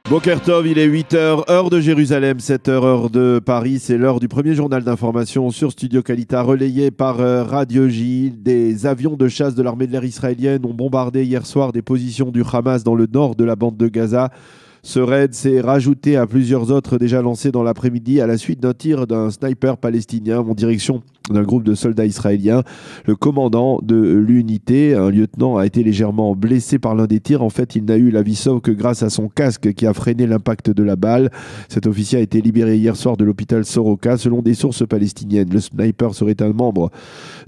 Boker Tov, il est 8h, heure de Jérusalem, 7h, heure de Paris. C'est l'heure du premier journal d'information sur Studio Kalita, relayé par Radio J. Des avions de chasse de l'armée de l'air israélienne ont bombardé hier soir des positions du Hamas dans le nord de la bande de Gaza. Ce raid s'est rajouté à plusieurs autres déjà lancés dans l'après-midi à la suite d'un tir d'un sniper palestinien en direction d'un groupe de soldats israéliens. Le commandant de l'unité, un lieutenant, a été légèrement blessé par l'un des tirs. En fait, il n'a eu la vie sauve que grâce à son casque qui a freiné l'impact de la balle. Cet officier a été libéré hier soir de l'hôpital Soroka. Selon des sources palestiniennes, le sniper serait un membre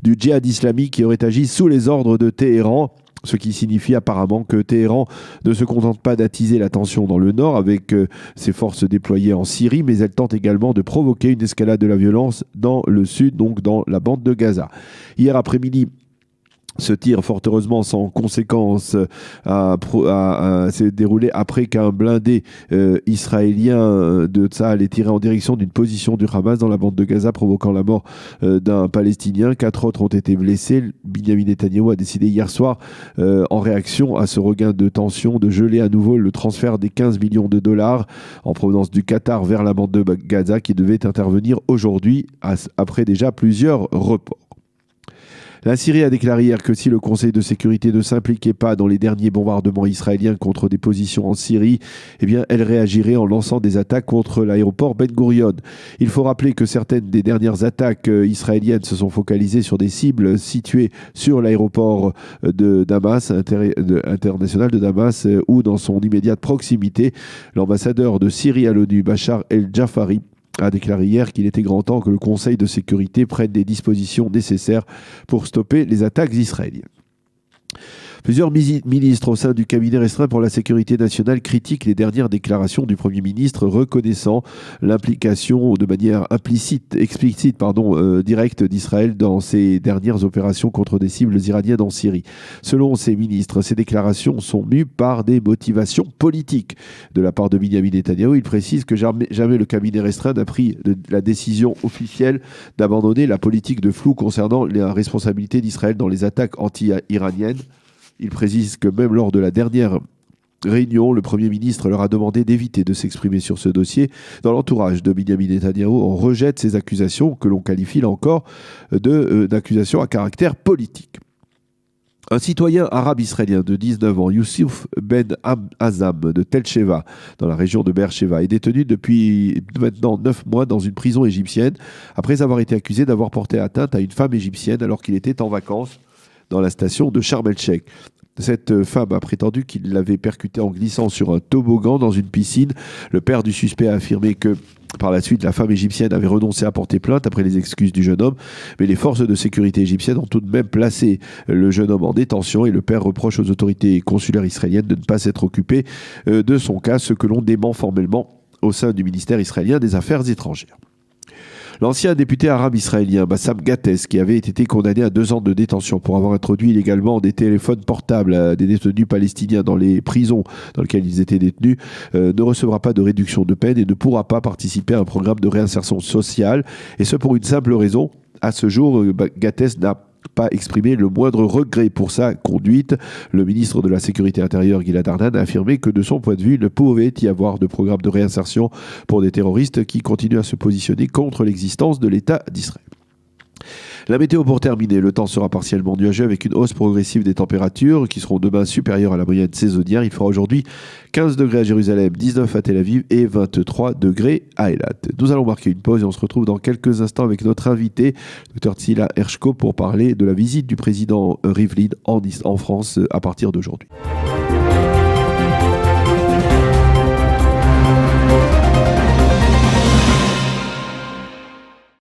du djihad islamique qui aurait agi sous les ordres de Téhéran. Ce qui signifie apparemment que Téhéran ne se contente pas d'attiser la tension dans le nord avec ses forces déployées en Syrie, mais elle tente également de provoquer une escalade de la violence dans le sud, donc dans la bande de Gaza. Hier après-midi, ce tir, fort heureusement sans conséquence, s'est déroulé après qu'un blindé israélien de Tsahal ait tiré en direction d'une position du Hamas dans la bande de Gaza, provoquant la mort d'un Palestinien. 4 autres ont été blessés. Benyamin Netanyahou a décidé hier soir, en réaction à ce regain de tension, de geler à nouveau le transfert des 15 millions de dollars en provenance du Qatar vers la bande de Gaza qui devait intervenir aujourd'hui après déjà plusieurs reports. La Syrie a déclaré hier que si le Conseil de sécurité ne s'impliquait pas dans les derniers bombardements israéliens contre des positions en Syrie, eh bien, elle réagirait en lançant des attaques contre l'aéroport Ben Gurion. Il faut rappeler que certaines des dernières attaques israéliennes se sont focalisées sur des cibles situées sur l'aéroport de Damas, international de Damas, ou dans son immédiate proximité. L'ambassadeur de Syrie à l'ONU, Bachar El-Jafari, a déclaré hier qu'il était grand temps que le Conseil de sécurité prenne des dispositions nécessaires pour stopper les attaques israéliennes. Plusieurs ministres au sein du cabinet restreint pour la sécurité nationale critiquent les dernières déclarations du Premier ministre reconnaissant l'implication de manière explicite, directe d'Israël dans ces dernières opérations contre des cibles iraniennes en Syrie. Selon ces ministres, ces déclarations sont mues par des motivations politiques. De la part de Benyamin Netanyahou, il précise que jamais le cabinet restreint n'a pris la décision officielle d'abandonner la politique de flou concernant la responsabilité d'Israël dans les attaques anti-iraniennes. Il précise que même lors de la dernière réunion, le Premier ministre leur a demandé d'éviter de s'exprimer sur ce dossier. Dans l'entourage de Benyamin Netanyahou, on rejette ces accusations que l'on qualifie là encore d'accusations à caractère politique. Un citoyen arabe israélien de 19 ans, Youssouf Ben Azam de Tel Sheva, dans la région de Beersheva, est détenu depuis maintenant 9 mois dans une prison égyptienne après avoir été accusé d'avoir porté atteinte à une femme égyptienne alors qu'il était en vacances dans la station de Sharm el-Sheikh. Cette femme a prétendu qu'il l'avait percutée en glissant sur un toboggan dans une piscine. Le père du suspect a affirmé que par la suite, la femme égyptienne avait renoncé à porter plainte après les excuses du jeune homme, mais les forces de sécurité égyptiennes ont tout de même placé le jeune homme en détention et le père reproche aux autorités consulaires israéliennes de ne pas s'être occupées de son cas, ce que l'on dément formellement au sein du ministère israélien des Affaires étrangères. L'ancien député arabe israélien Bassam Gates, qui avait été condamné à 2 ans de détention pour avoir introduit illégalement des téléphones portables à des détenus palestiniens dans les prisons dans lesquelles ils étaient détenus, ne recevra pas de réduction de peine et ne pourra pas participer à un programme de réinsertion sociale. Et ce pour une simple raison. À ce jour, Gates n'a pas exprimé le moindre regret pour sa conduite. Le ministre de la Sécurité intérieure, Gilad Ardan, a affirmé que de son point de vue, il ne pouvait y avoir de programme de réinsertion pour des terroristes qui continuent à se positionner contre l'existence de l'État d'Israël. La météo pour terminer, le temps sera partiellement nuageux avec une hausse progressive des températures qui seront demain supérieures à la moyenne saisonnière. Il fera aujourd'hui 15 degrés à Jérusalem, 19 à Tel Aviv et 23 degrés à Eilat. Nous allons marquer une pause et on se retrouve dans quelques instants avec notre invité, Dr Tzila Hershko, pour parler de la visite du président Rivlin en France à partir d'aujourd'hui.